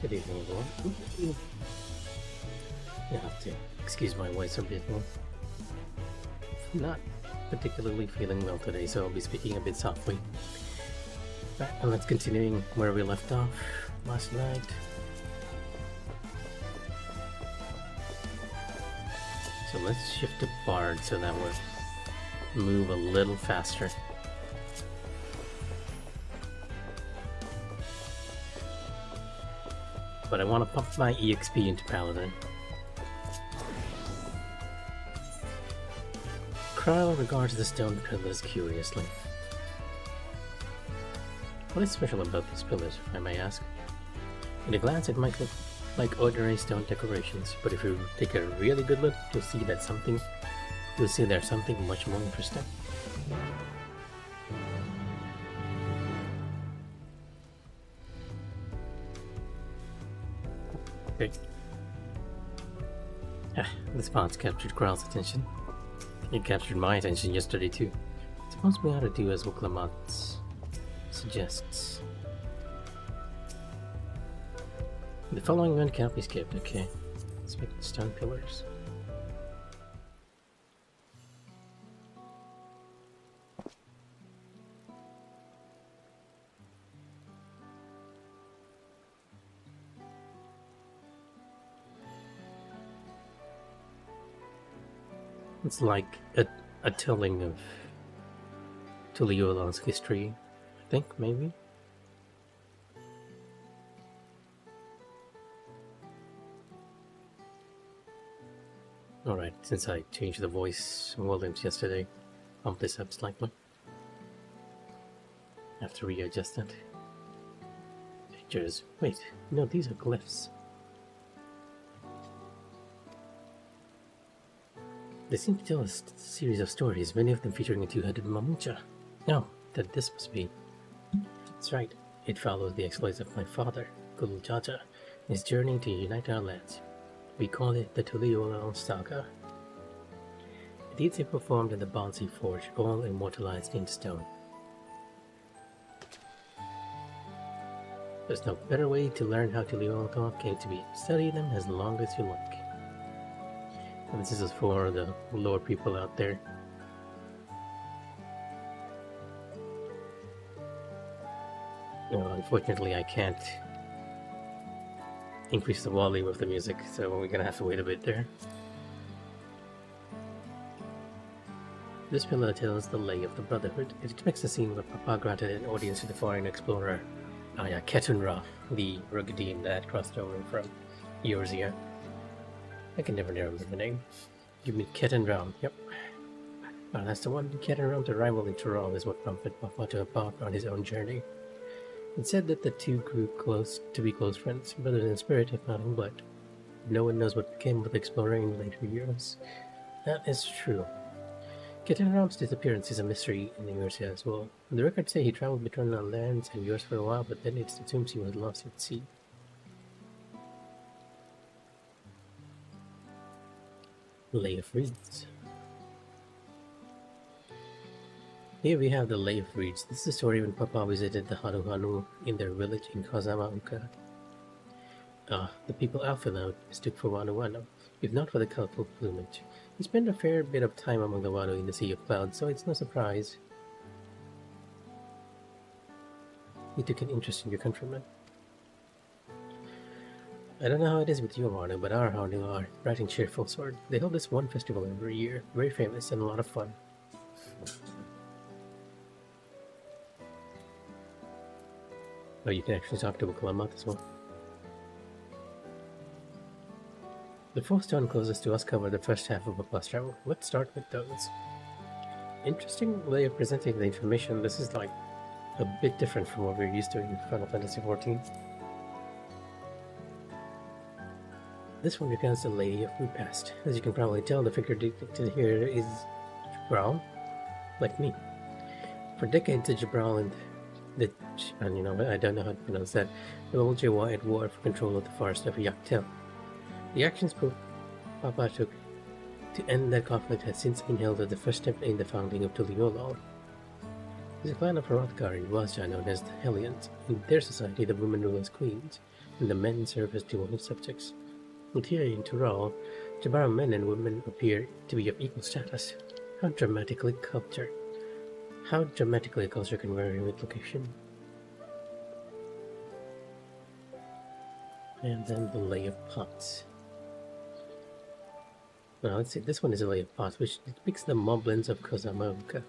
Good evening, everyone. You have to excuse my voice a bit more. I'm not particularly feeling well today, so I'll be speaking a bit softly. Right, and let's continuing where we left off last night. So let's shift to Bard so that we'll move a little faster. But I want to pump my EXP into Paladin. Kryl regards the stone pillars curiously. What is special about these pillars, if I may ask? At a glance it might look like ordinary stone decorations, but if you take a really good look, you'll see there's something much more interesting. Okay. The spot's captured Kryl's attention. It captured my attention yesterday too. Suppose we ought to do as Wuklamot suggests. The following event can't be skipped, okay. Let's make the stone pillars. It's like a telling of Tuliola's history, I think, maybe? Alright, since I changed the voice volumes yesterday, pump this up slightly. I have to readjust that. Pictures. Wait, no, these are glyphs. They seem to tell us a series of stories, many of them featuring a two-headed Mamucha. No, that this must be. That's right, it follows the exploits of my father, Kuljaja, and his journey to unite our lands. We call it the Tuliolal Saga. The deeds he performed in the Bonsi Forge, all immortalized in stone. There's no better way to learn how Tuliolal came to be. Study them as long as you like. And this is for the lower people out there. Unfortunately, I can't increase the volume of the music, so we're gonna have to wait a bit there. This pillar tells the lay of the Brotherhood. It depicts a scene where Papa granted an audience to the foreign explorer, Ketunra, the Rugadine that crossed over from Eorzea. I can never remember the name. You mean Ketunra, yep. That's the one. Ketunra's arrival in Tural is what prompted Papa to embark on his own journey. It's said that the two grew close to be close friends, brothers in spirit if not in blood. No one knows what became of the explorer in later years. That is true. Ketunra's disappearance is a mystery in Eorzea as well. The records say he traveled between our lands and yours for a while, but then it assumes he was lost at sea. Lay of Reeds. Here we have the Lay of Reeds. This is the story when Papa visited the Hanu in their village in Kozamauka. The people Alpha mistook for Wanu, if not for the colorful plumage. He spent a fair bit of time among the Wanu in the Sea of Clouds, so it's no surprise he took an interest in your countrymen. I don't know how it is with your Wanu, but our Wanu are bright and cheerful sort. They hold this one festival every year, very famous and a lot of fun. Oh, you can actually talk to Wuklamot as well. The 4 stone closest to us cover the first half of Papa's travel. Let's start with those. Interesting way of presenting the information. This is like a bit different from what we're used to in Final Fantasy XIV. This one recounts the Lady of Repast. As you can probably tell, the figure depicted here is Jabral, like me. For decades, Jabral and I don't know how to pronounce that, the old Jawa at war for control of the forest of Yaktel. The actions Papa took to end that conflict has since been held as the first step in the founding of Tuliolal. The clan of Hrothgar in Wazja known as the Hellions. In their society, the women rule as queens. and the men serve as devoted subjects. But here in Tural, Jabara men and women appear to be of equal status. How dramatically a culture can vary with location. And then the lay of pots. Now let's see, this one is a lay of pots, which depicts the moblins of Kozamaoka.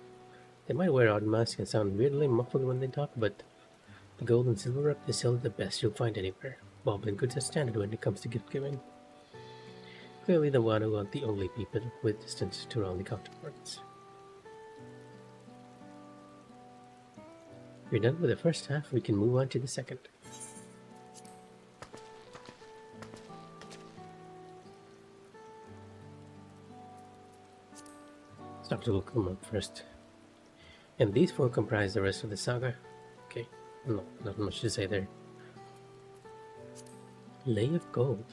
They might wear odd masks and sound weirdly muffled when they talk, but the gold and silver rep is still the best you'll find anywhere. Moblin goods are standard when it comes to gift giving. Clearly the Wano aren't the only people with distant Turali counterparts. We're done with the first half, we can move on to the second. Dr. will come up first. And these four comprise the rest of the saga. Okay, no, not much to say there. Lay of Gold.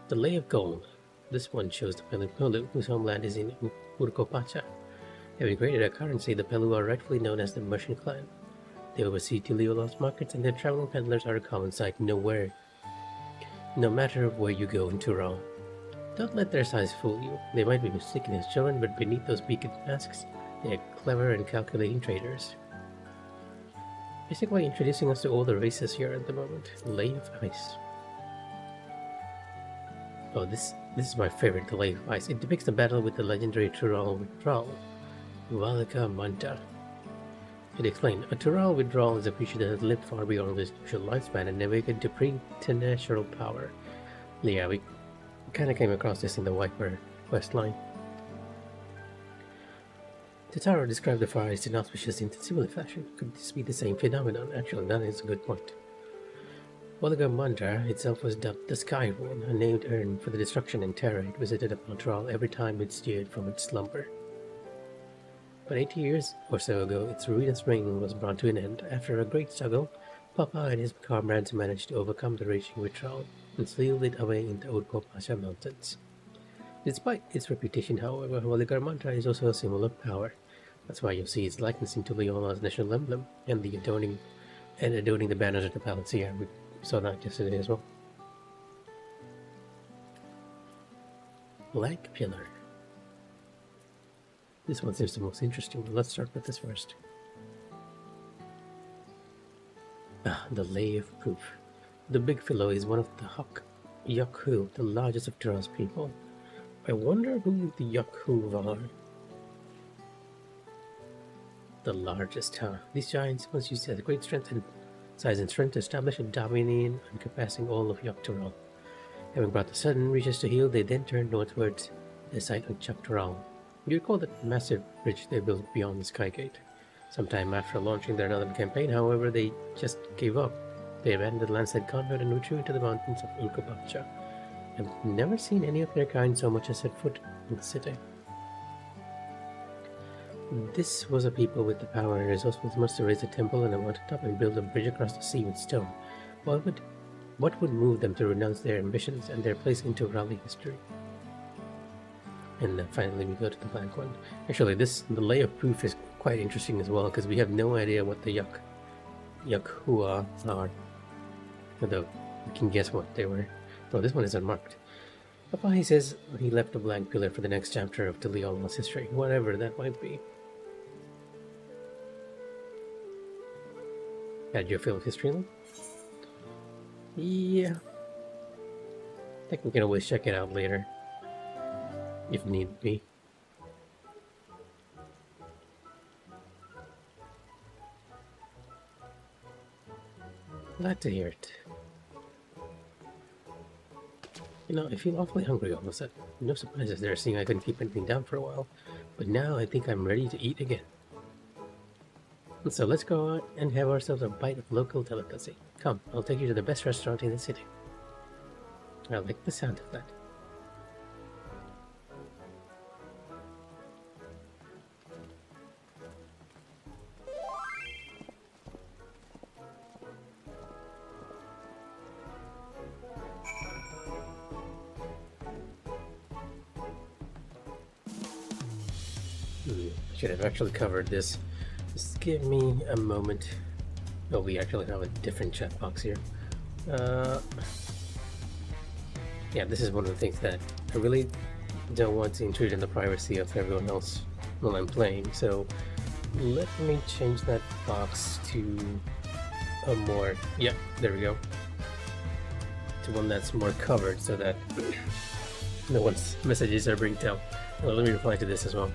The Lay of Gold. This one shows the Pelu whose homeland is in Urkopacha. Having created a currency, the Pelu are rightfully known as the Merchant Clan. They oversee Tuliola's markets and their traveling peddlers are a common sight no matter where you go in Tural. Don't let their size fool you. They might be mistaken as children, but beneath those beaked masks, they are clever and calculating traders. Basically introducing us to all the races here at the moment. Lay of Ice. Oh, this is my favorite, the Lay of Ice. It depicts the battle with the legendary Tural withdrawal, Valika Manta. It explained, a Tural withdrawal is a creature that has lived far beyond its usual lifespan and awakened to preternatural power. Yeah, we kind of came across this in the Viper questline. Totaro described the fire as inauspicious in similar fashion. Could this be the same phenomenon? Actually, that is a good point. Volga Mandra itself was dubbed the Sky Ruin, a named urn for the destruction and terror it visited upon Tural every time it stirred from its slumber. But 80 years or so ago, its ruinous reign was brought to an end. After a great struggle, Papa and his comrades managed to overcome the raging withdrawal and sealed it away in the Urkopacha Mountains. Despite its reputation, however, Volga Mandra is also a symbol of power. That's why you'll see its likeness in Tuliola's national emblem and the adorning the banners of the palace here. We saw that yesterday as well. Black Pillar. This one seems the most interesting. Let's start with this first. The Lay of Proof. The Big Fellow is one of the Yokhu, the largest of Tural's people. I wonder who the Yokhu are. The largest, huh? These giants once used to have great size and strength to establish a dominion encompassing all of Yoktural. Having brought the sudden reaches to heal, they then turned northwards, their sight on Chaptural. You recall that massive bridge they built beyond the Sky Gate. Sometime after launching their northern campaign, however, they just gave up. They abandoned the landslide convent and withdrew to the mountains of Urkopacha. I've never seen any of their kind so much as set foot in the city. This was a people with the power and resourcefulness to raise a temple on a mountaintop and build a bridge across the sea with stone. What would move them to renounce their ambitions and their place into Raleigh history? And finally we go to the blank one. Actually, the Lay of Proof is quite interesting as well, because we have no idea what the Yakhua are. Although we can guess what they were. Oh, this one is unmarked. Papa, he says he left a blank pillar for the next chapter of Tuliola's history, whatever that might be. Had your fill of history then? Yeah. I think we can always check it out later, if need be. Glad to hear it. You know, I feel awfully hungry all of a sudden. No surprises there, seeing I couldn't keep anything down for a while. But now I think I'm ready to eat again. So let's go out and have ourselves a bite of local delicacy. Come, I'll take you to the best restaurant in the city. I like the sound of that. Should have actually covered this. Just give me a moment. Oh, we actually have a different chat box here. Yeah, this is one of the things that I really don't want to intrude in the privacy of everyone else while I'm playing, so let me change that box to a more, yeah, there we go, to one that's more covered so that no one's messages are being told. Well, let me reply to this as well.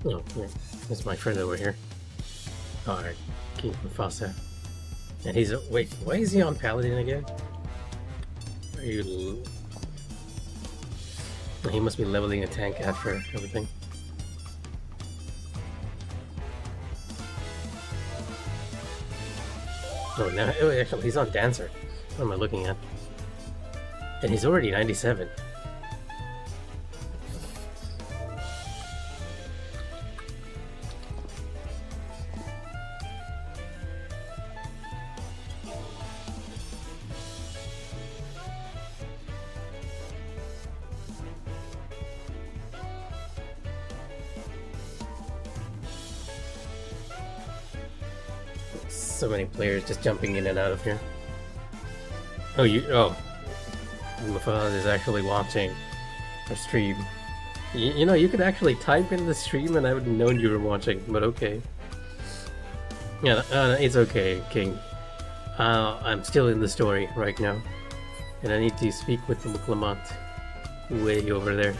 Oh, yeah. This is my friend over here. Alright, King Mufasa. And he's... wait, why is he on Paladin again? Are you... he must be leveling a tank after everything. Oh, now... oh, actually, he's on Dancer. What am I looking at? And he's already 97. So many players just jumping in and out of here. Oh, Mufasa is actually watching our stream. You know, you could actually type in the stream and I would have known you were watching, but okay. Yeah, it's okay, King. I'm still in the story right now. And I need to speak with the Muklamant way over there.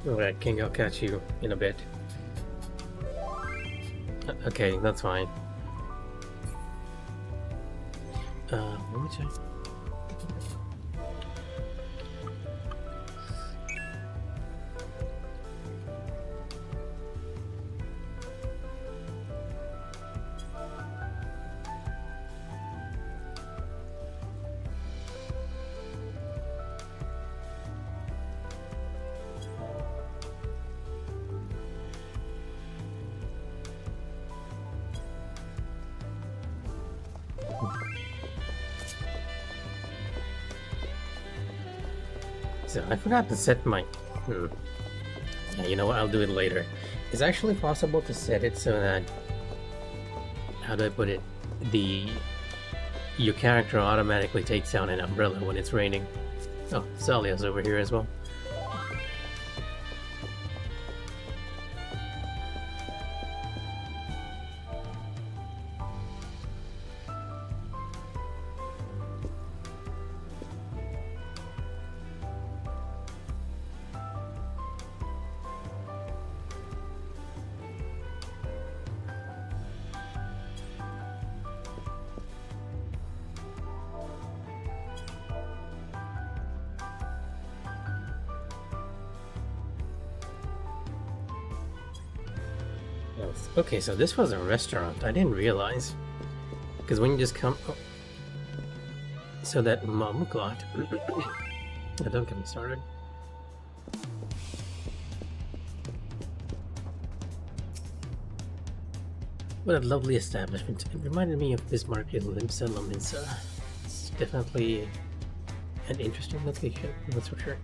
Alright, King, I'll catch you in a bit. Okay, that's fine. Let me check. So I forgot to set my... Yeah, you know what, I'll do it later. It's actually possible to set it so that... how do I put it? Your character automatically takes down an umbrella when it's raining. Oh, Salia's over here as well. Okay, so this was a restaurant. I didn't realize. Because when you just come... oh. So that Mamuklat... oh, don't get me started. What a lovely establishment. It reminded me of Bismarck in Limsa Laminsa. It's definitely an interesting location, that's for sure.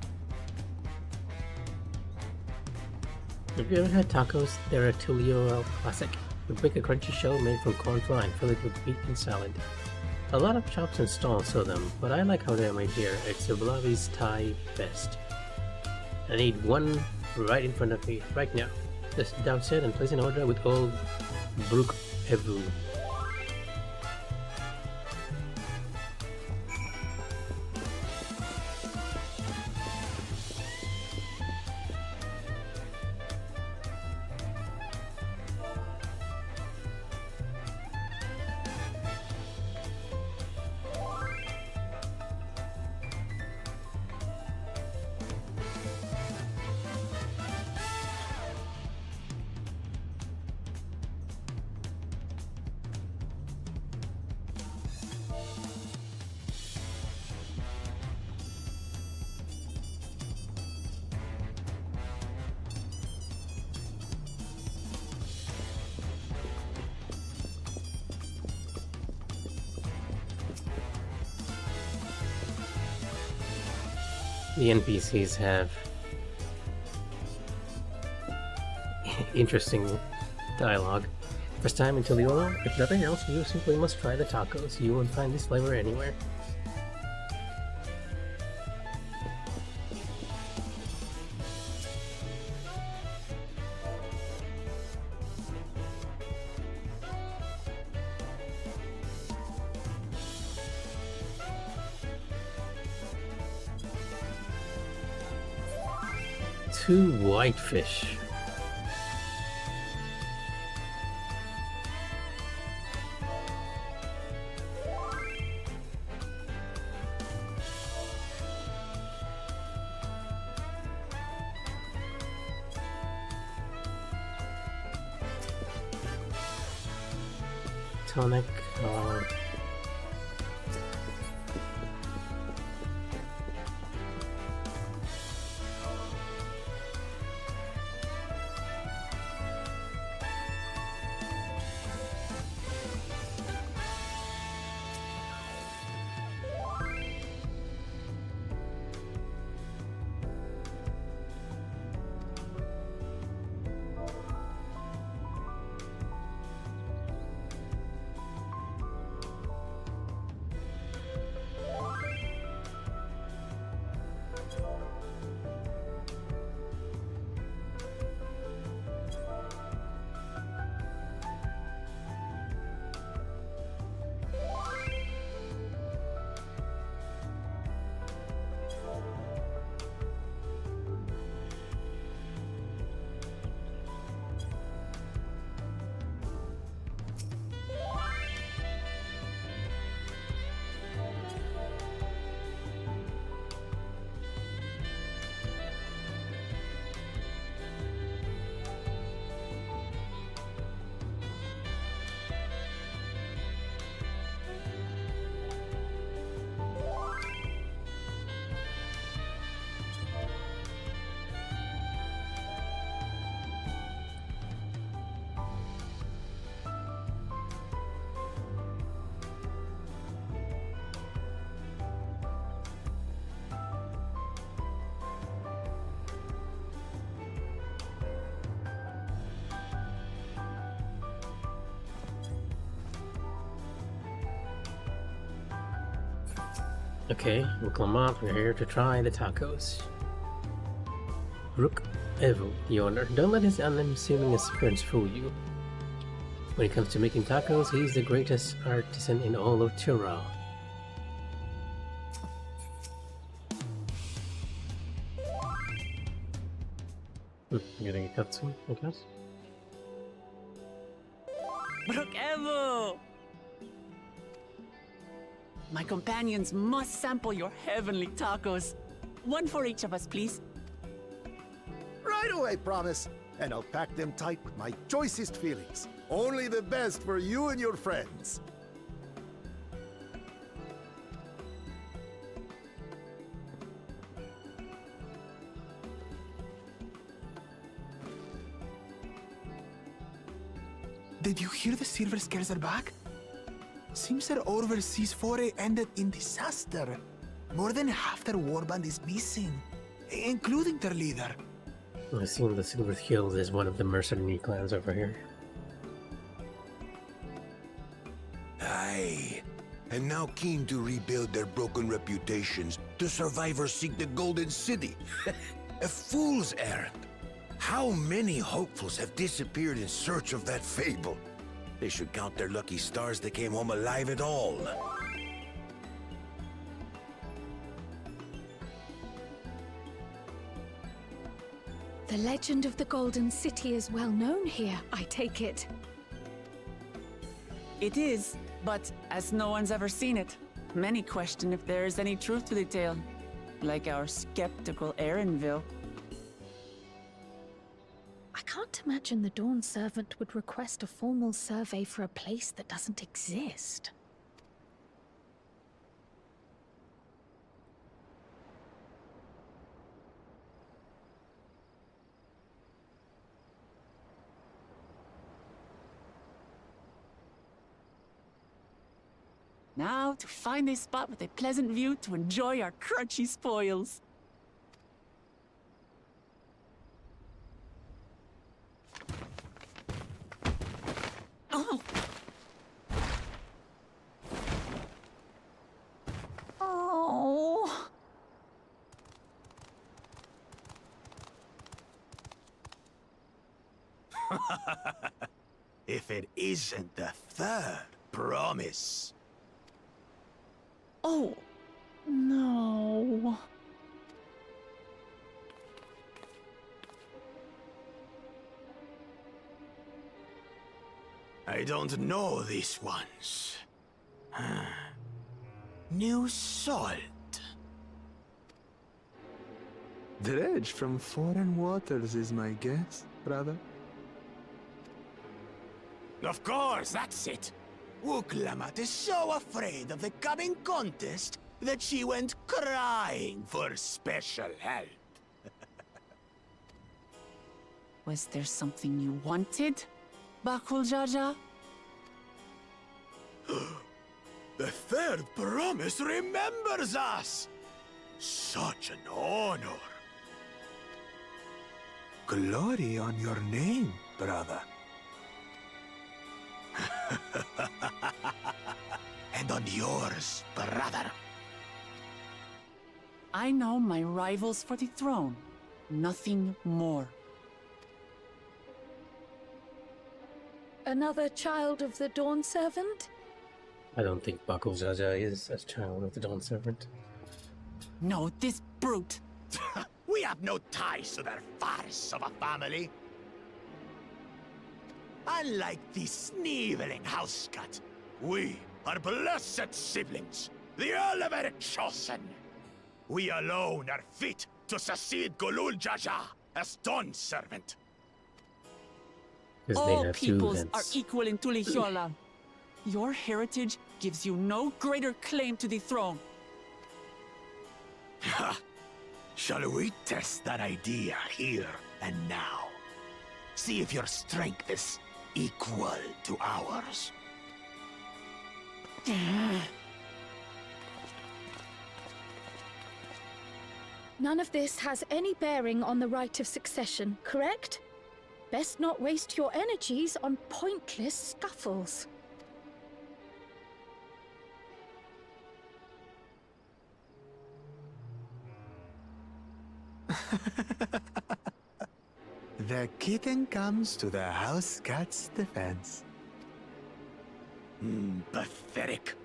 Have you ever had tacos? They're a Tulio classic. We bake a crunchy shell made from corn flour and fill it with meat and salad. A lot of shops and stalls sell them, but I like how they're made here. It's Sublavi's Thai best. I need one right in front of me, right now. Just downstairs and place an order with old Brook Evu. The NPCs have interesting dialogue. First time until you alone. If nothing else, you simply must try the tacos. You won't find this flavor anywhere. Two whitefish. Tonic. Okay, Clamat, we're here to try the tacos. Rook Evo, the owner. Don't let his unassuming appearance fool you. When it comes to making tacos, he's the greatest artisan in all of Tyrol. Getting a cutscene, I guess. Brook Evo! My companions must sample your heavenly tacos. One for each of us, please. Right away, promise. And I'll pack them tight with my choicest feelings. Only the best for you and your friends. Did you hear the Silver Scares are back? Seems their overseas foray ended in disaster. More than half their warband is missing, including their leader. I assume the Silver Hills is one of the mercenary clans over here. Aye. And now keen to rebuild their broken reputations, the survivors seek the Golden City. A fool's errand. How many hopefuls have disappeared in search of that fable? They should count their lucky stars they came home alive at all. The legend of the Golden City is well known here, I take it. It is, but as no one's ever seen it, many question if there is any truth to the tale. Like our skeptical Erinville. I can't imagine the Dawn Servant would request a formal survey for a place that doesn't exist. Now to find a spot with a pleasant view to enjoy our crunchy spoils. If it isn't the third promise. Oh, no. I don't know these ones. New salt. Dredge from foreign waters is my guess, brother. Of course, that's it. Wuklamat is so afraid of the coming contest that she went crying for special help. Was there something you wanted, Bakul Jaja? The third promise remembers us! Such an honor. Glory on your name, brother. And on yours, brother. I know my rivals for the throne. Nothing more. Another child of the Dawn Servant? I don't think Bakul Jaja is a child of the Dawn Servant. No, this brute. We have no ties to their farce of a family. Unlike the sneevling housecut, we are blessed siblings, the elevated chosen. We alone are fit to succeed Golul Jaja as Dawn Servant. Because they All have two peoples heads. are equal in Tulihyola. Your heritage gives you no greater claim to the throne. Ha! Shall we test that idea here and now? See if your strength is equal to ours. None of this has any bearing on the right of succession, correct? Best not waste your energies on pointless scuffles. The kitten comes to the house cat's defense. Pathetic.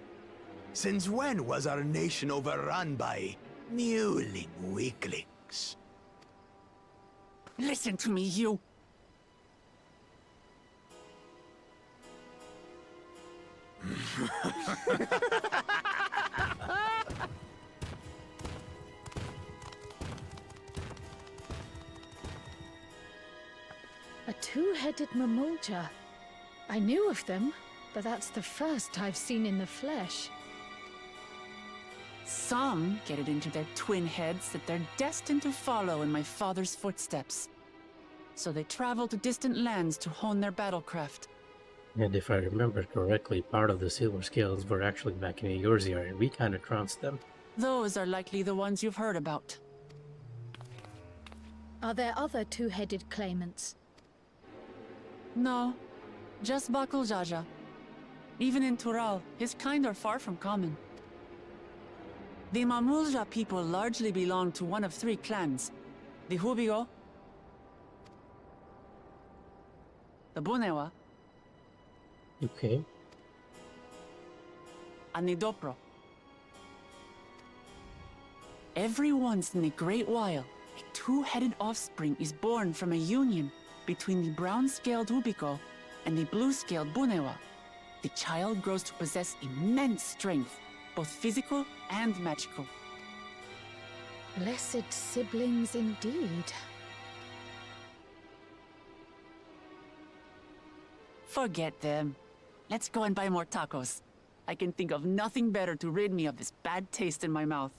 Since when was our nation overrun by mewling weaklings? Listen to me, you. A two-headed Mamulja. I knew of them, but that's the first I've seen in the flesh. Some get it into their twin heads that they're destined to follow in my father's footsteps. So they travel to distant lands to hone their battlecraft. And if I remember correctly, part of the Silver Scales were actually back in Eorzea, and we kind of trounced them. Those are likely the ones you've heard about. Are there other two-headed claimants? No, just Bakul Jaja. Even in Tural, his kind are far from common. The Mamulja people largely belong to one of three clans. The Hubigo, the Bunewa, Okay. and the Dopro. Every once in a great while, a two-headed offspring is born from a union between the brown-scaled Hubico and the blue-scaled Bunewa. The child grows to possess immense strength, both physical and magical. Blessed siblings indeed. Forget them. Let's go and buy more tacos. I can think of nothing better to rid me of this bad taste in my mouth.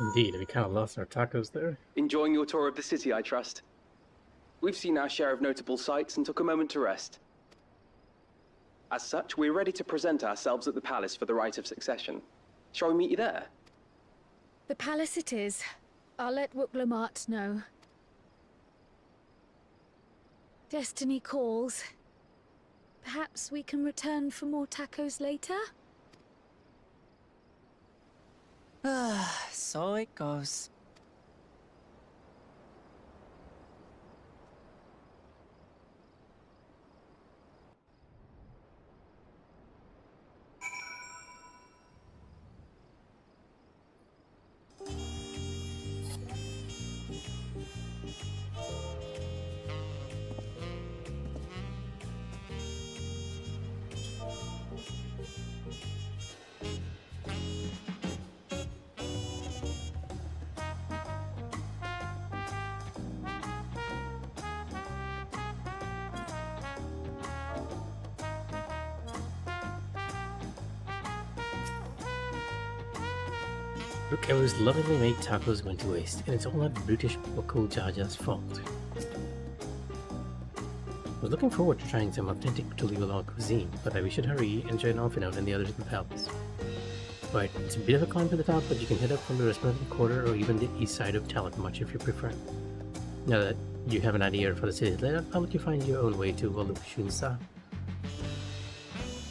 Indeed, we kind of lost our tacos there. Enjoying your tour of the city, I trust. We've seen our share of notable sights and took a moment to rest. As such, we're ready to present ourselves at the palace for the rite of succession. Shall we meet you there? The palace it is. I'll let Wuklamat know. Destiny calls. Perhaps we can return for more tacos later? So it goes. Look, I was lovingly made tacos went to waste, and it's all that British Bakul Jaja's fault. I was looking forward to trying some authentic Tuliola cuisine, but we should hurry and join Alphinaud and the others at the palace. Right, it's a bit of a climb to the top, but you can head up from the Resplendent Quarter or even the east side of Talent if you prefer. Now that you have an idea for the city's layout, I'll let you find your own way to Walushunsa.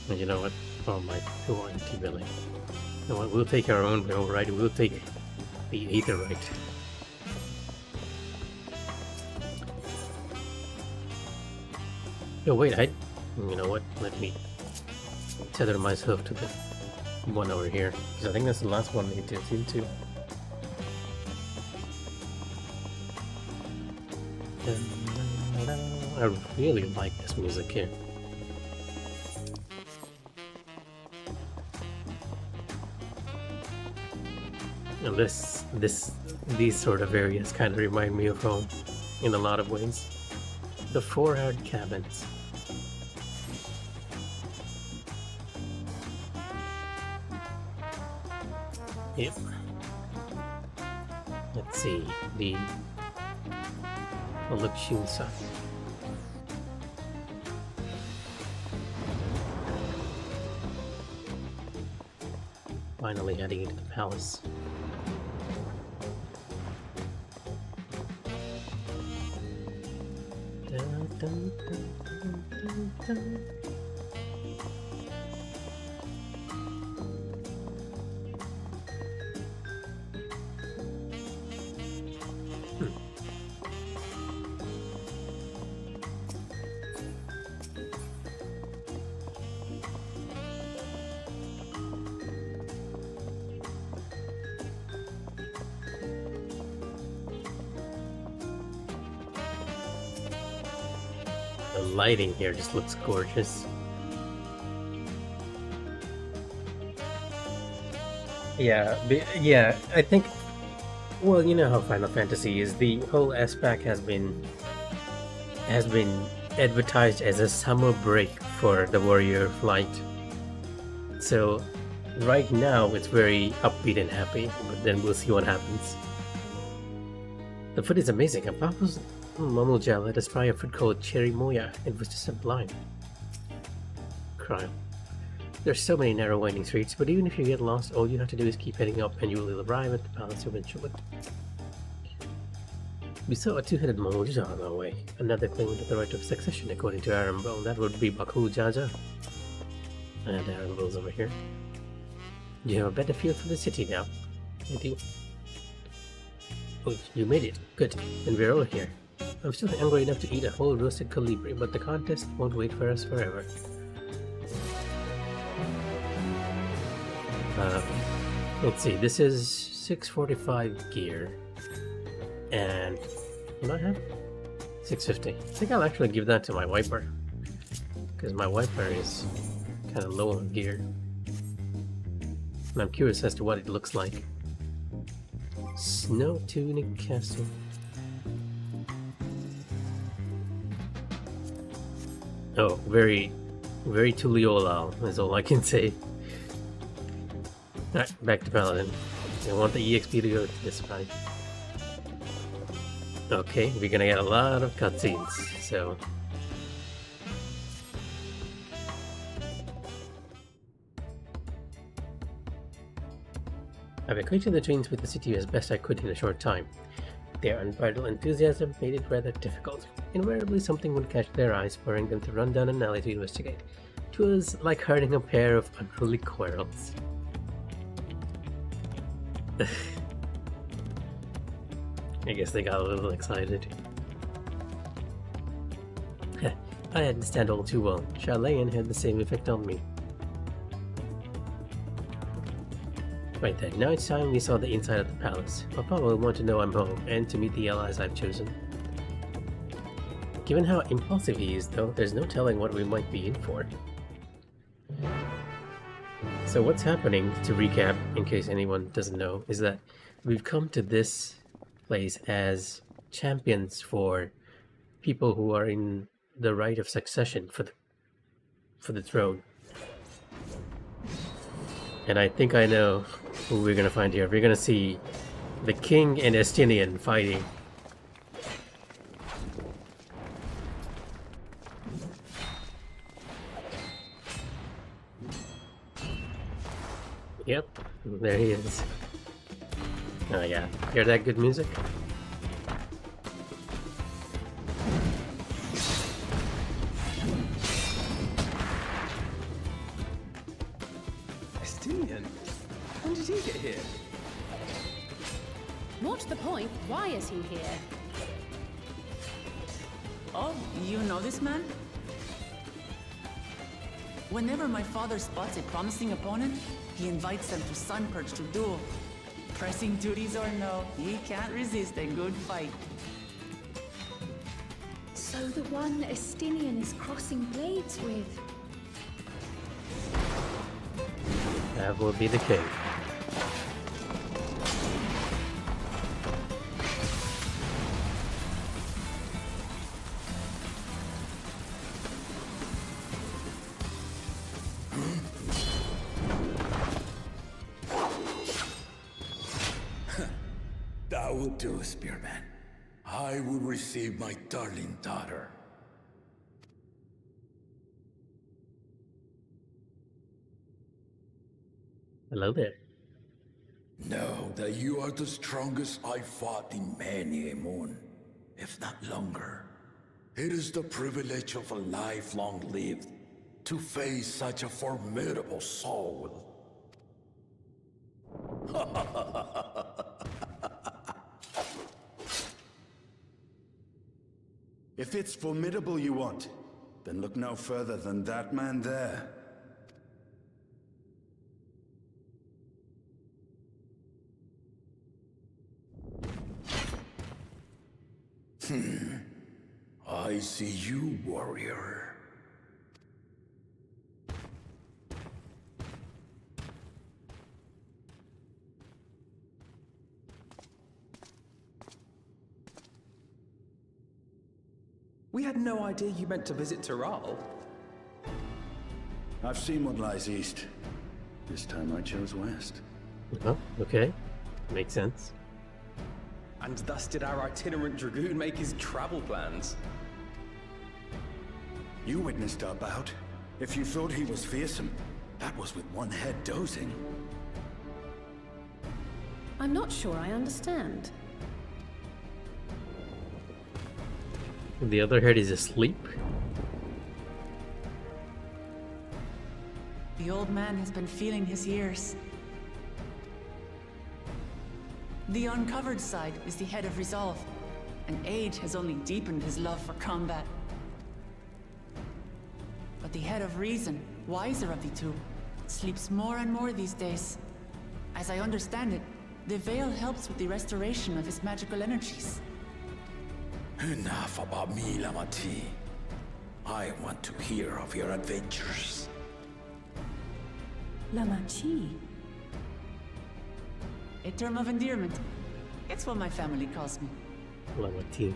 And you know what? Oh my god, really. You know what? We'll take our own way, alright? We'll take the Aether right. Oh wait, you know what? Let me tether myself to the one over here, because I think that's the last one it gets into. I really like this music here. And these sort of areas kind of remind me of home in a lot of ways. The 4-hard cabins. Yep. Let's see, the Walushunsa. Finally heading into the palace. Dun, dun, dun, dun, dun, dun. The lighting here just looks gorgeous. Yeah, I think, well, you know how Final Fantasy is. The whole SPAC has been advertised as a summer break for the Warrior Flight. So right now it's very upbeat and happy, but then we'll see what happens. The food is amazing. And Papa's Mamujal let us try a food called Cherry Moya. It was just sublime. Crime. There's so many narrow winding streets, but even if you get lost, all you have to do is keep heading up and you will arrive at the palace eventually. We saw a two-headed Mamujal on our way. Another claimant of the right of succession according to Arambel. That would be Bakul Jaja. And Arambel's over here. You have a better feel for the city now. I do. Oh, you made it. Good. And we're all here. I'm still hungry enough to eat a whole roasted colibri, but the contest won't wait for us forever. Let's see, this is 645 gear. And what do I have? 650. I think I'll actually give that to my wiper. Because my wiper is kind of low on gear. And I'm curious as to what it looks like. Snow Tunic Castle. Oh, very Tuliolal is all I can say. Alright, back to Paladin. I want the EXP to go to this fight. Okay, we're gonna get a lot of cutscenes, so... I've acquainted the twins with the city as best I could in a short time. Their unbridled enthusiasm made it rather difficult. Invariably something would catch their eye, spurring them to run down an alley to investigate. It was like herding a pair of unruly squirrels. I guess they got a little excited. I understand all too well. Chalayan had the same effect on me. Right then, now it's time we saw the inside of the palace. Papa will want to know I'm home, and to meet the allies I've chosen. Given how impulsive he is, though, there's no telling what we might be in for. So what's happening, to recap, in case anyone doesn't know, is that we've come to this place as champions for people who are in the right of succession for the throne. And I think I know who we're gonna find here. We're gonna see the king and Estinian fighting. Yep, there he is. Oh yeah, hear that good music? Estinian? When did he get here? More to the point, why is he here? Oh, you know this man? Whenever my father spots a promising opponent, he invites them to Sunperch to duel. Pressing duties or no, he can't resist a good fight. So the one Estinian is crossing blades with. That will be the king. That will do, Spearman. I will receive my darling daughter. Hello there. Know that you are the strongest I fought in many a moon, if not longer. It is the privilege of a life long lived to face such a formidable soul. If it's formidable you want, then look no further than that man there. I see you, warrior. We had no idea you meant to visit Taral. I've seen what lies east. This time I chose west. Oh, okay. Makes sense. And thus did our itinerant dragoon make his travel plans. You witnessed our bout. If you thought he was fearsome, that was with one head dozing. I'm not sure I understand. The other head is asleep. The old man has been feeling his years. The uncovered side is the head of resolve, and age has only deepened his love for combat. But the head of reason, wiser of the two, sleeps more and more these days. As I understand it, the veil helps with the restoration of his magical energies. Enough about me, Lamati. I want to hear of your adventures. Lamachi. A term of endearment. It's what my family calls me. Lamati.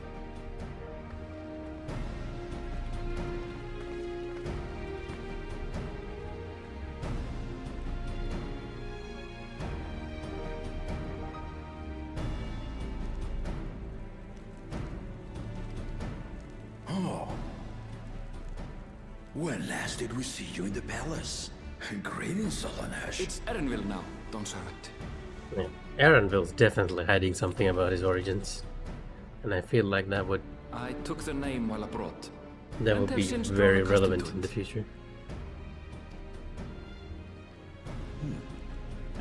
When last did we see you in the palace? Greetings, Solanesh. It's Erenville now, Dawntrail. Yeah. Arenville's definitely hiding something about his origins. And I feel like that would I took the name while abroad. be very relevant in the future.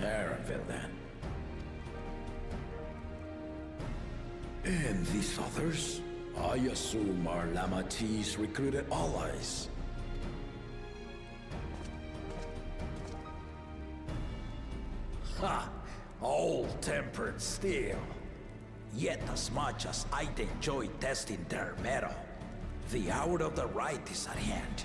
Erenville, then. And these others? I assume are Lamati's recruited allies. Ha! Old-tempered steel. Yet as much as I'd enjoy testing their metal, the hour of the right is at hand.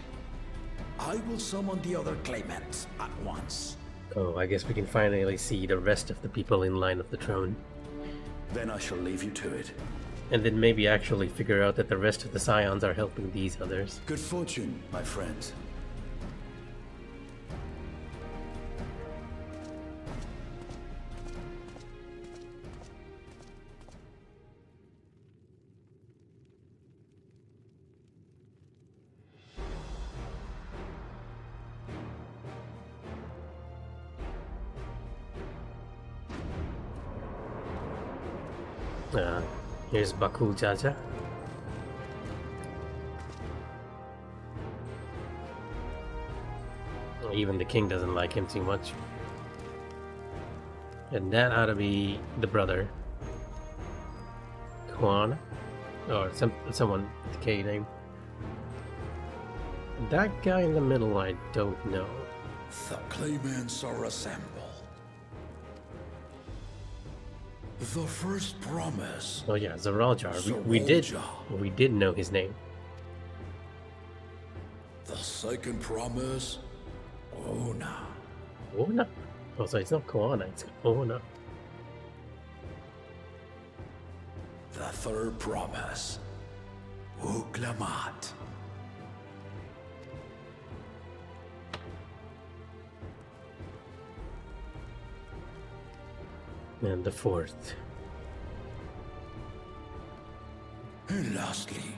I will summon the other claimants at once. Oh, I guess we can finally see the rest of the people in line of the throne. Then I shall leave you to it. And then maybe actually figure out that the rest of the Scions are helping these others. Good fortune, my friends. Here's Bakul Jaja. Even the king doesn't like him too much. And that ought to be the brother. Kwan. Or someone with a K name. That guy in the middle, I don't know. The claimants are assembled. The first promise. Oh yeah, Zaraljar. We did know his name. The second promise. Ona. Ona? Oh, so it's not Koana, it's Ona. The third promise. Uklamat. And the fourth. And lastly,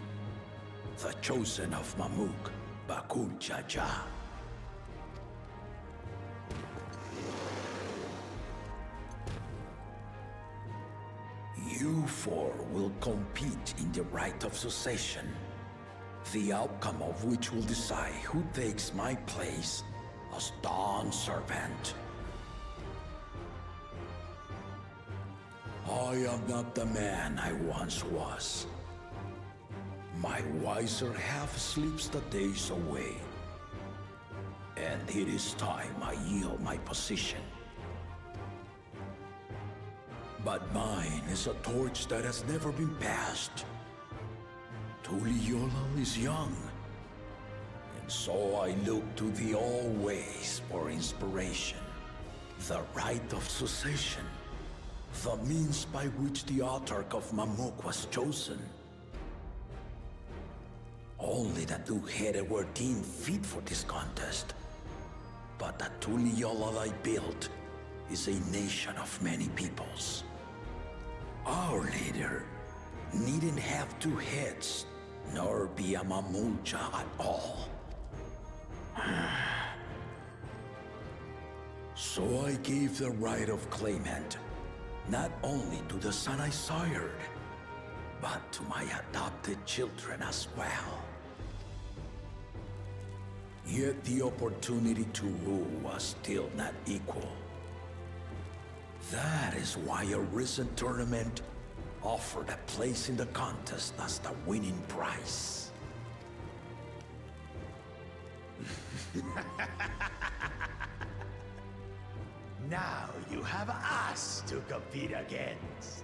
the chosen of Mamuk, Bakul Jaja. You four will compete in the rite of succession, the outcome of which will decide who takes my place as Dawn Servant. I am not the man I once was. My wiser half sleeps the days away. And it is time I yield my position. But mine is a torch that has never been passed. Tuliyola is young. And so I look to the always for inspiration. The rite of succession. The means by which the Autarch of Mamuk was chosen. Only the two-headed were deemed fit for this contest. But the Tuliyola I built is a nation of many peoples. Our leader needn't have two heads, nor be a Mamulja at all. So I gave the right of claimant, not only to the son I sired, but to my adopted children as well. Yet the opportunity to rule was still not equal. That is why a recent tournament offered a place in the contest as the winning prize. Now you have us to compete against.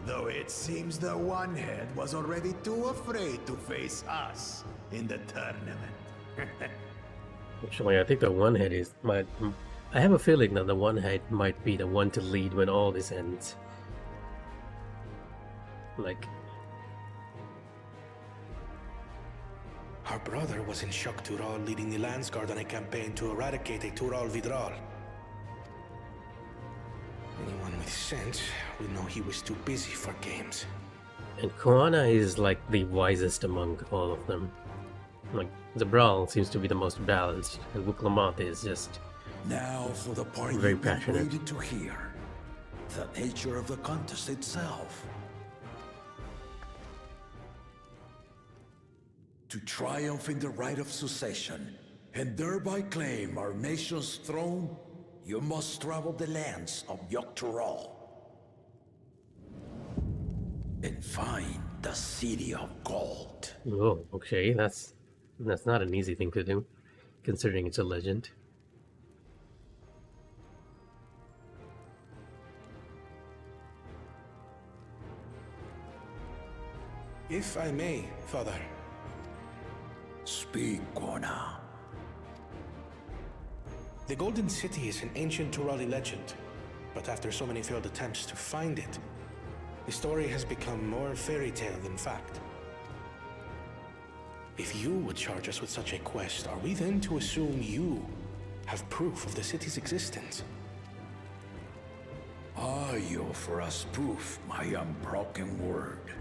Though it seems the One-Head was already too afraid to face us in the tournament. Actually, I think the One-Head I have a feeling that the One-Head might be the one to lead when all this ends. Like... Our brother was in Shok Tural leading the Landsguard on a campaign to eradicate a Tural Vidral. Anyone with sense would know he was too busy for games. And Koana is like the wisest among all of them. Like, Zabral seems to be the most balanced, and Wuklamat is just now for the part very passionate. Waited to hear. The nature of the contest itself. To triumph in the rite of succession, and thereby claim our nation's throne, you must travel the lands of Yoktural and find the City of Gold. Oh, okay, that's not an easy thing to do, considering it's a legend. If I may, Father. Speak, Kona. The Golden City is an ancient Turali legend, but after so many failed attempts to find it, the story has become more fairy tale than fact. If you would charge us with such a quest, are we then to assume you have proof of the city's existence? I offer us proof, my unbroken word,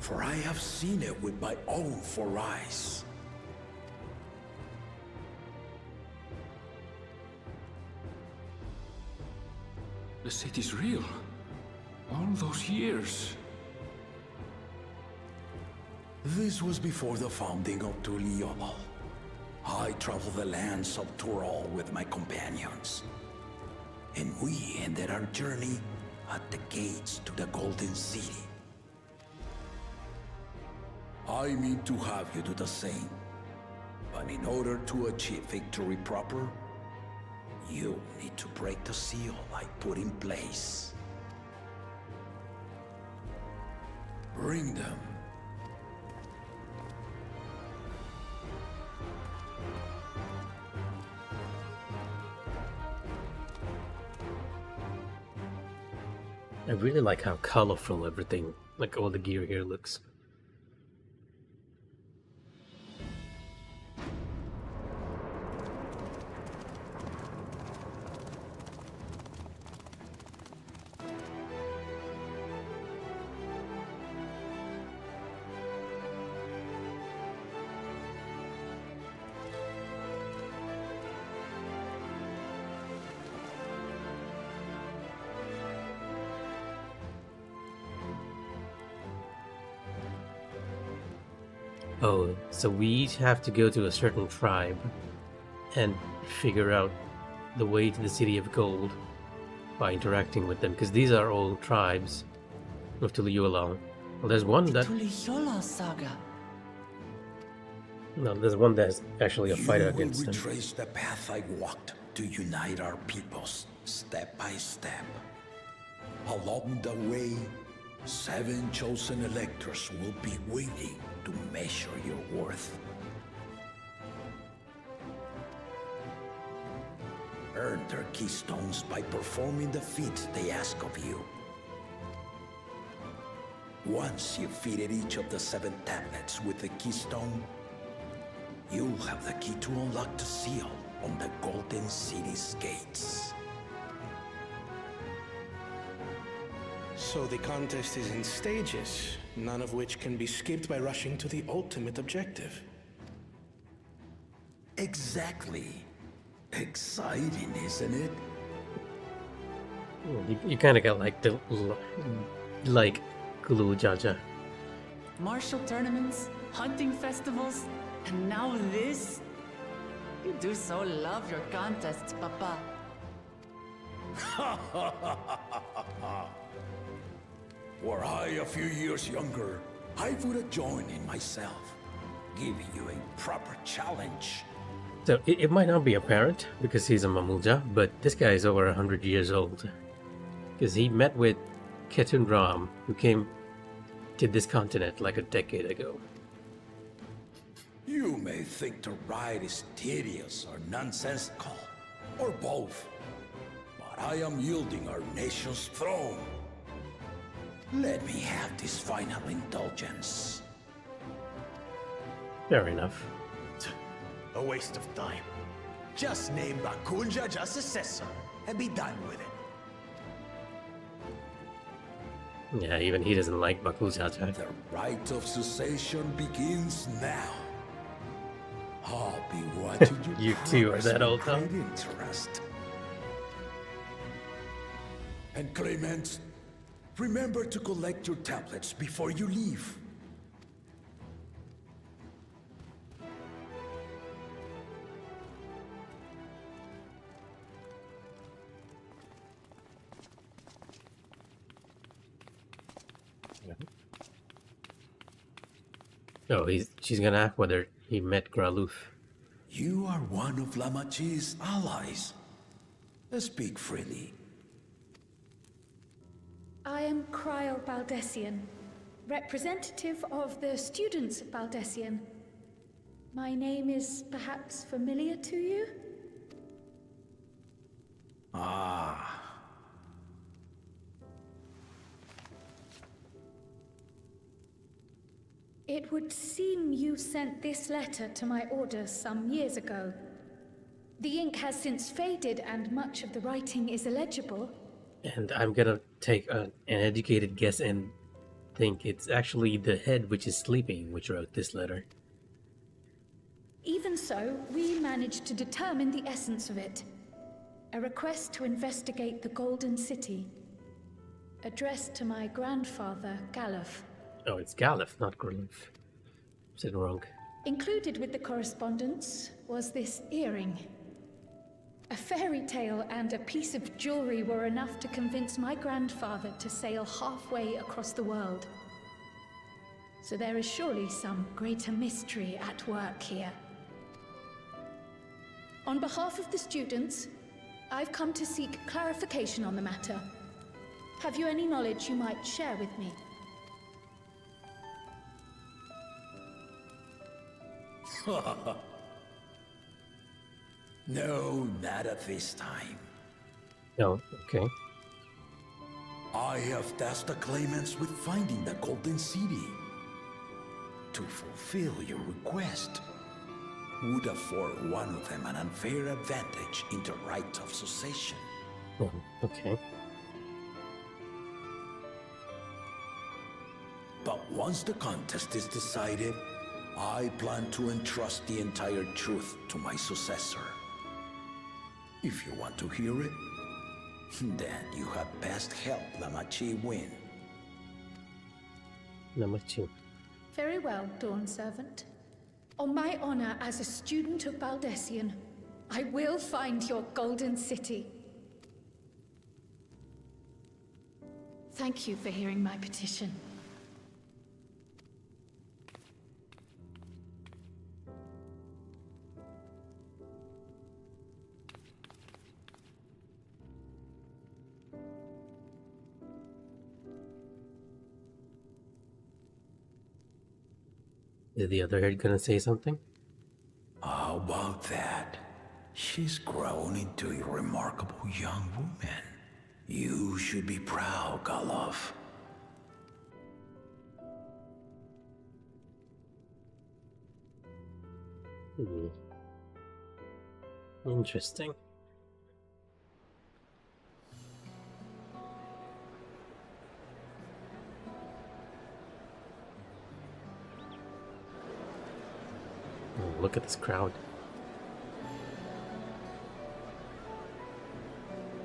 for I have seen it with my own four eyes. The city's real. All those years. This was before the founding of Tuliyola. I traveled the lands of Tural with my companions. And we ended our journey at the gates to the Golden City. I mean to have you do the same. But in order to achieve victory proper, you need to break the seal I put in place. Bring them. I really like how colorful everything, like all the gear here looks. Oh, so we each have to go to a certain tribe and figure out the way to the City of Gold by interacting with them, because these are all tribes of Tuliyola. Well, there's one that... Tuliyola saga. No, there's one that's actually a fighter against You will them. retrace the path I walked to unite our peoples, step by step. Along the way, 7 chosen electors will be waiting to measure your worth. Earn their keystones by performing the feats they ask of you. Once you've fitted each of the 7 tablets with the keystone, you'll have the key to unlock the seal on the Golden City's gates. So the contest is in stages, none of which can be skipped by rushing to the ultimate objective. Exactly. Exciting, isn't it? You kind of got like the like Gulu Jaja. Martial tournaments, hunting festivals, and now this? You do so love your contests, Papa. Were I a few years younger, I would have joined in myself, giving you a proper challenge. So it might not be apparent because he's a Mamulja, but this guy is over 100 years old. Because he met with Ketun Ram, who came to this continent like a decade ago. You may think the ride is tedious or nonsensical, or both, but I am yielding our nation's throne. Let me have this final indulgence. Fair enough. A waste of time. Just name Bakunja as successor and be done with it. Yeah, even he doesn't like Bakujaja. The rite of cessation begins now. I'll be watching you. You two are that old, great huh? interest. And Clement, remember to collect your tablets before you leave. Oh, she's gonna ask whether he met Graluf. You are one of Lamachi's allies. Speak freely. I am Kryl Baldessian, representative of the students of Baldessian. My name is perhaps familiar to you? Ah. It would seem you sent this letter to my orders some years ago. The ink has since faded and much of the writing is illegible. And I'm gonna take an educated guess and think it's actually the head which is sleeping which wrote this letter. Even so, we managed to determine the essence of it. A request to investigate the Golden City. Addressed to my grandfather, Galuf. Oh, it's Galuf, not Gruluf. Said wrong. Included with the correspondence was this earring. A fairy tale and a piece of jewelry were enough to convince my grandfather to sail halfway across the world. So there is surely some greater mystery at work here. On behalf of the students, I've come to seek clarification on the matter. Have you any knowledge you might share with me? No, not at this time. Oh, okay. I have tasked the claimants with finding the Golden City. To fulfill your request would afford one of them an unfair advantage in the right of succession. Oh, okay. But once the contest is decided, I plan to entrust the entire truth to my successor. If you want to hear it, then you had best help Lamachi win. Number 2. Very well, Dawn Servant. On my honor as a student of Baldessian, I will find your Golden City. Thank you for hearing my petition. Is the other head gonna say something? How about that? She's grown into a remarkable young woman. You should be proud, Galuf. Interesting. Oh, look at this crowd.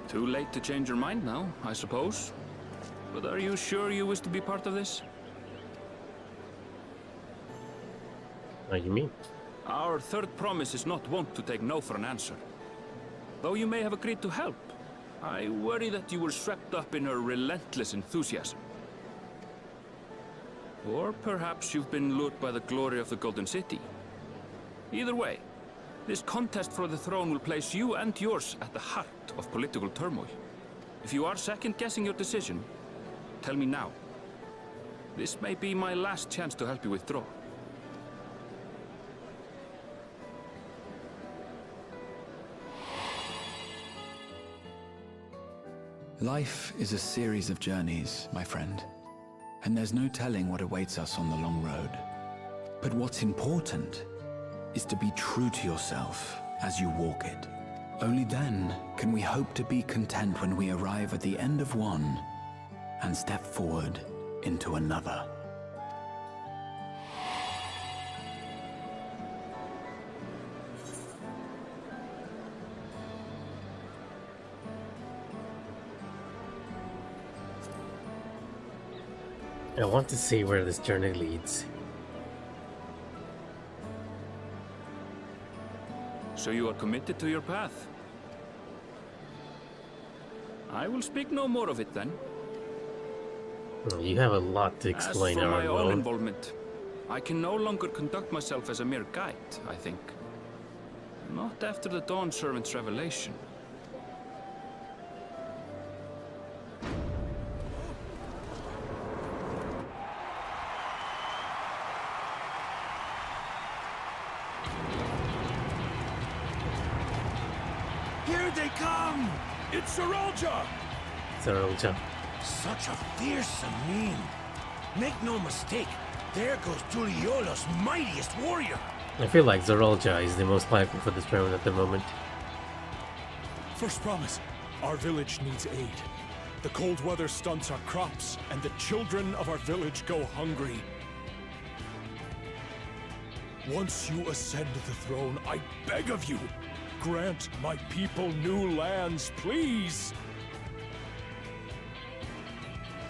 Too late to change your mind now, I suppose. But are you sure you wish to be part of this? What do you mean? Our third promise is not wont to take no for an answer. Though you may have agreed to help, I worry that you were swept up in her relentless enthusiasm. Or perhaps you've been lured by the glory of the Golden City. Either way, this contest for the throne will place you and yours at the heart of political turmoil. If you are second-guessing your decision, tell me now. This may be my last chance to help you withdraw. Life is a series of journeys, my friend. And there's no telling what awaits us on the long road. But what's important is to be true to yourself as you walk it. Only then can we hope to be content when we arrive at the end of one and step forward into another. I want to see where this journey leads. So you are committed to your path? I will speak no more of it then. Well, you have a lot to explain. As for my own involvement, I can no longer conduct myself as a mere guide, I think. Not after the Dawn Servant's revelation. Here they come! It's Sarolja! Sarolja. Such a fearsome mien. Make no mistake, there goes Tuliola's mightiest warrior. I feel like Zarolja is the most likely for the throne at the moment. First promise, our village needs aid. The cold weather stunts our crops, and the children of our village go hungry. Once you ascend the throne, I beg of you, grant my people new lands, please?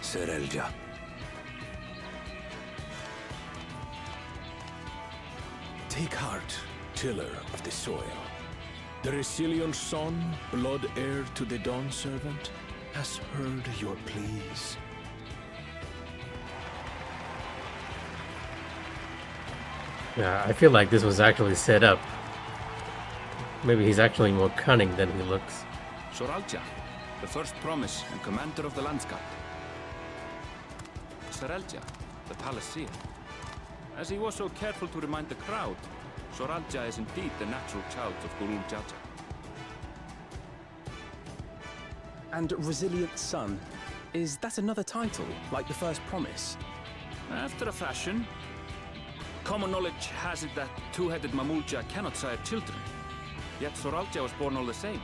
Serelja. Take heart, tiller of the soil. The Resilion son, blood heir to the Dawn Servant, has heard your pleas. Yeah, I feel like this was actually set up. Maybe he's actually more cunning than he looks. Soralja, the first promise and commander of the landscape. Serelja, the palaceer. As he was so careful to remind the crowd, Soralja is indeed the natural child of Gulul Jaja. And Resilient Son, is that another title, like the first promise? After a fashion. Common knowledge has it that two-headed Mamulja cannot sire children. Yet Soralja was born all the same,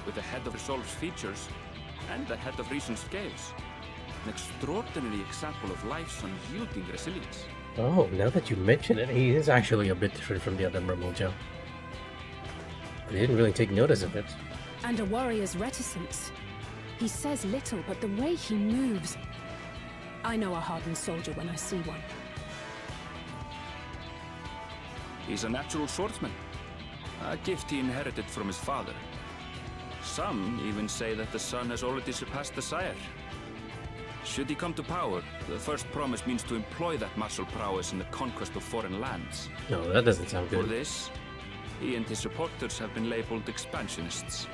with a head of Resolve's features and a head of Reason's scales. An extraordinary example of life's unyielding resilience. Oh, now that you mention it, he is actually a bit different from the other Mamulja. I didn't really take notice of it. And a warrior's reticence. He says little, but the way he moves... I know a hardened soldier when I see one. He's a natural swordsman, a gift he inherited from his father. Some even say that the son has already surpassed the sire. Should he come to power, the first promise means to employ that martial prowess in the conquest of foreign lands. No, that doesn't sound good. For this, he and his supporters have been labeled expansionists.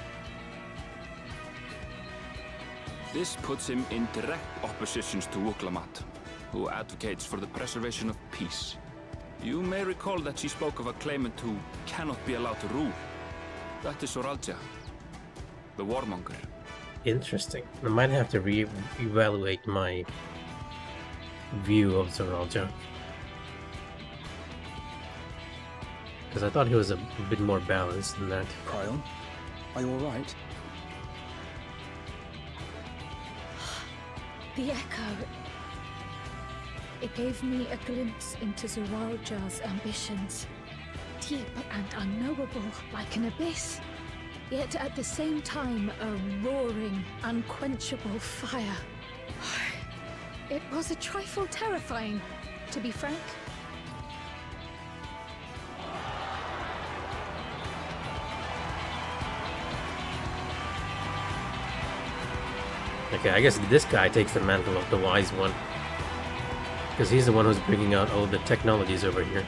This puts him in direct oppositions to Wuklamat, who advocates for the preservation of peace. You may recall that she spoke of a claimant who cannot be allowed to rule. That is Soralja, the warmonger. Interesting. I might have to re-evaluate my view of Soralja. Because I thought he was a bit more balanced than that. Cryon, are you alright? The echo. It gave me a glimpse into Zoralja's ambitions. Deep and unknowable, like an abyss. Yet at the same time, a roaring, unquenchable fire. It was a trifle terrifying, to be frank. Okay, I guess this guy takes the mantle of the wise one. Because he's the one who's bringing out all the technologies over here.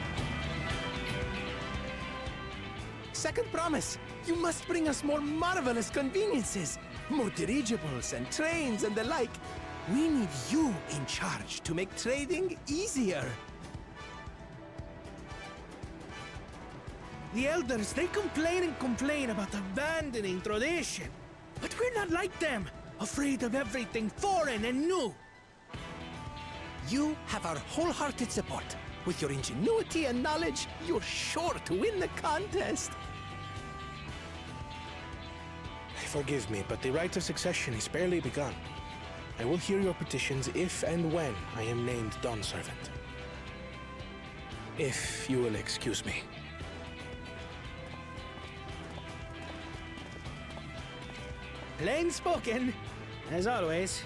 Second promise! You must bring us more marvelous conveniences! More dirigibles and trains and the like! We need you in charge to make trading easier! The elders, they complain and complain about abandoning tradition. But we're not like them! Afraid of everything foreign and new! You have our wholehearted support. With your ingenuity and knowledge, you're sure to win the contest. Forgive me, but the right of succession is barely begun. I will hear your petitions if and when I am named Dawn Servant. If you will excuse me. Plain spoken, as always.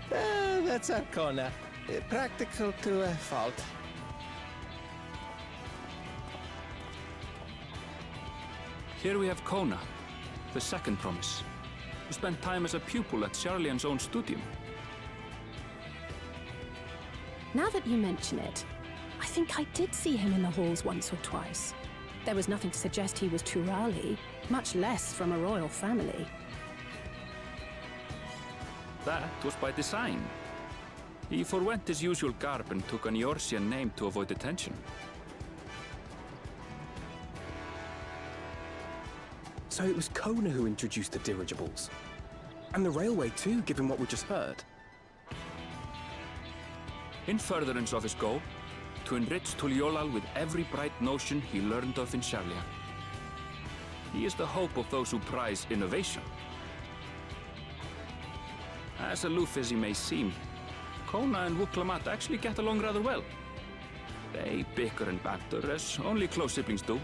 That's Arcona. Practical to a fault. Here we have Kona, the second promise, who spent time as a pupil at Charlian's own studium. Now that you mention it, I think I did see him in the halls once or twice. There was nothing to suggest he was Turali, much less from a royal family. That was by design. He forwent his usual garb and took an Eorzean name to avoid attention. So it was Kona who introduced the dirigibles. And the railway too, given what we just heard. In furtherance of his goal, to enrich Tuliolal with every bright notion he learned of in Charlian. He is the hope of those who prize innovation. As aloof as he may seem, Kona and Wuklamat actually get along rather well. They bicker and banter as only close siblings do.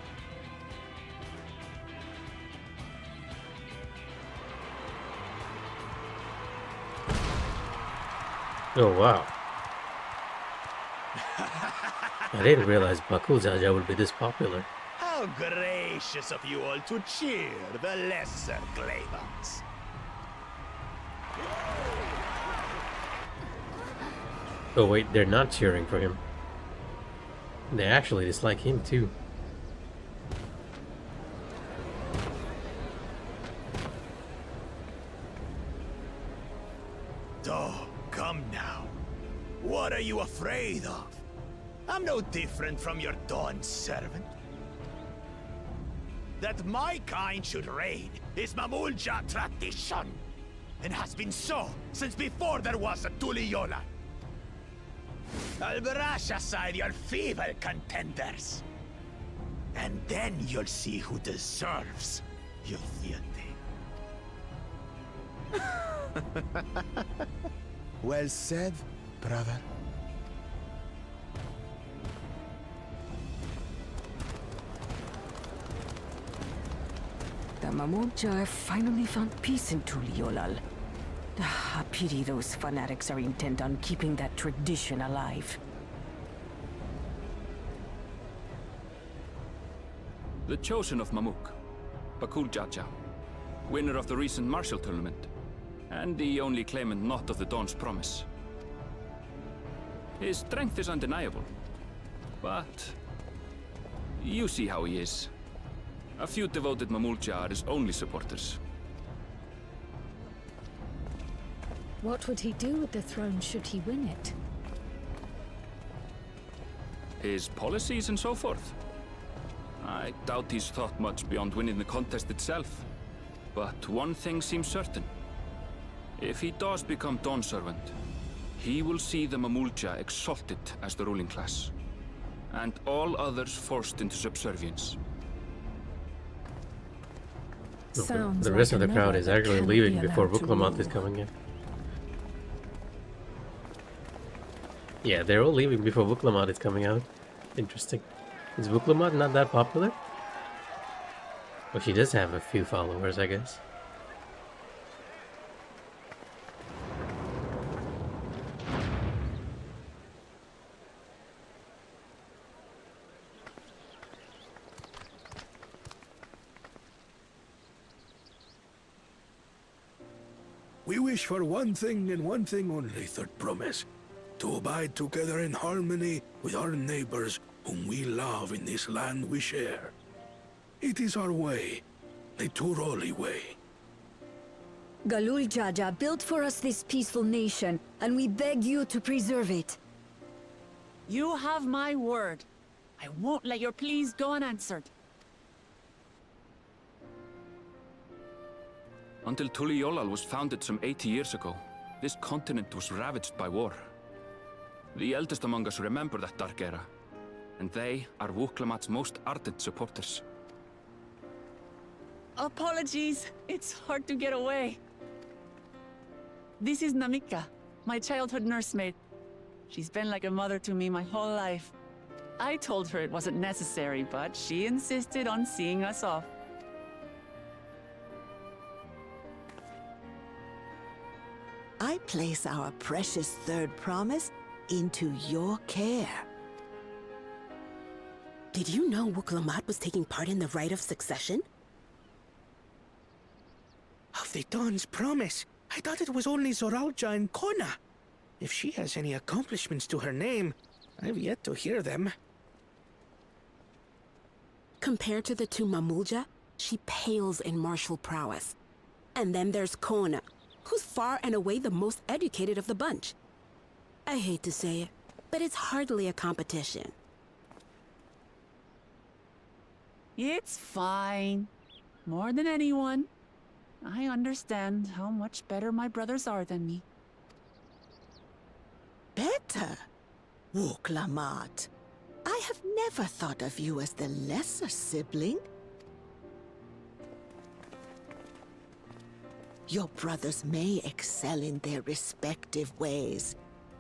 Oh wow. I didn't realize Bakul Jaja would be this popular. How gracious of you all to cheer the lesser Claymans. Oh wait, they're not cheering for him. They actually dislike him too. Oh, come now. What are you afraid of? I'm no different from your Dawn servant. That my kind should reign is Mamulja tradition, and has been so since before there was a Tuliyola. I'll brush aside your feeble contenders, and then you'll see who deserves your fealty. Well said, brother. The Mamulja finally found peace in Tuliolal. I pity those fanatics are intent on keeping that tradition alive. The chosen of Mamuk, Bakul Jaja, winner of the recent martial tournament, and the only claimant not of the Dawn's promise. His strength is undeniable, but you see how he is. A few devoted Mamulja are his only supporters. What would he do with the throne should he win it? His policies and so forth. I doubt he's thought much beyond winning the contest itself. But one thing seems certain. If he does become Dawn Servant, he will see the Mamulja exalted as the ruling class, and all others forced into subservience. Sounds the rest like of the crowd is another actually cannot leaving be before allowed to Vuklamat rule. is coming in. Yeah, they're all leaving before Vuklamat is coming out. Interesting. Is Vuklamat not that popular? Well, she does have a few followers, I guess. We wish for one thing and one thing only, Third Promise. To abide together in harmony with our neighbors whom we love in this land we share. It is our way, the Turoli way. Galul Jaja built for us this peaceful nation, and we beg you to preserve it. You have my word. I won't let your pleas go unanswered. Until Tuliolal was founded some 80 years ago, this continent was ravaged by war. The eldest among us remember that dark era, and they are Vuklamat's most ardent supporters. Apologies, it's hard to get away. This is Namika, my childhood nursemaid. She's been like a mother to me my whole life. I told her it wasn't necessary, but she insisted on seeing us off. I place our precious Third Promise into your care. Did you know Vuklamat was taking part in the rite of succession? Of the Dawn's promise, I thought it was only Zoralja and Kona. If she has any accomplishments to her name, I've yet to hear them. Compared to the two Mamulja, she pales in martial prowess. And then there's Kona, who's far and away the most educated of the bunch. I hate to say it, but it's hardly a competition. It's fine. More than anyone. I understand how much better my brothers are than me. Better? Vuklamat, I have never thought of you as the lesser sibling. Your brothers may excel in their respective ways,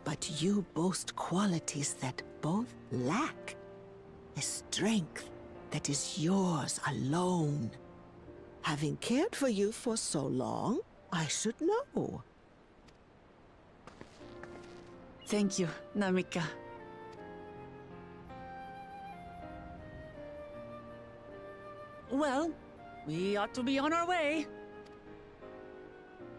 but you boast qualities that both lack. A strength that is yours alone. Having cared for you for so long, I should know. Thank you, Namika. Well, we ought to be on our way.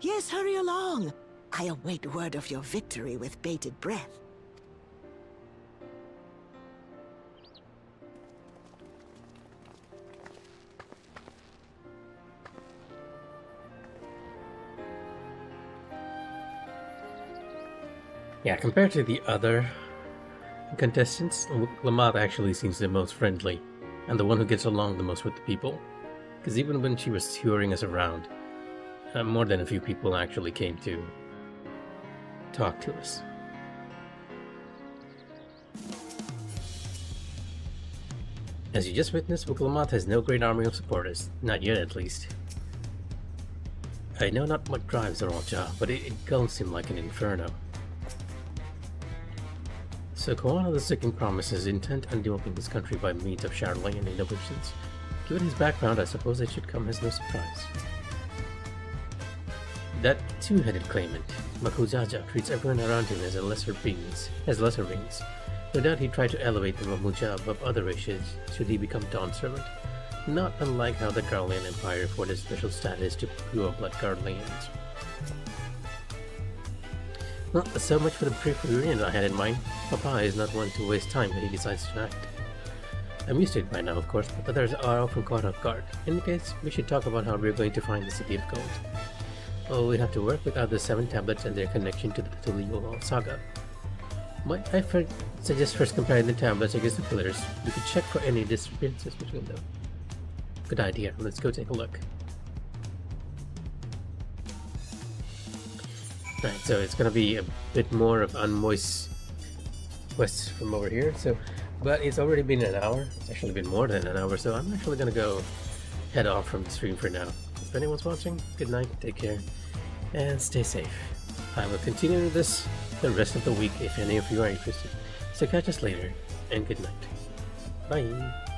Yes, hurry along. I await word of your victory with bated breath. Yeah, compared to the other contestants, Lamont actually seems the most friendly and the one who gets along the most with the people. Because even when she was touring us around, more than a few people actually came to talk to us. As you just witnessed, Lamont has no great army of supporters, not yet at least. I know not what drives Oronja, but it gulls him like an inferno. So Koana the Second promises intent on developing this country by means of Charlatan innovations. Given his background, I suppose it should come as no surprise. That two-headed claimant, Makujaja, treats everyone around him as lesser beings. No doubt he'd try to elevate the Mamuja above other races should he become Dawn's servant, not unlike how the Garlean Empire afforded special status to pure-blood Garleans. Well, so much for the brief reunion I had in mind. Papa is not one to waste time when he decides to act. I'm used to it by now, of course, but others are often caught off guard. In any case, we should talk about how we're going to find the City of Gold. Well, we have to work without the 7 tablets and their connection to the Tulio saga. But I suggest first comparing the tablets against the pillars. We could check for any discrepancies between them. Good idea. Let's go take a look. Right, so it's gonna be a bit more of unmoist quests from over here. But it's already been an hour. It's actually been more than an hour, so I'm actually gonna go head off from the stream for now. If anyone's watching, good night, take care, and stay safe. I will continue this the rest of the week if any of you are interested. So catch us later, and good night. Bye.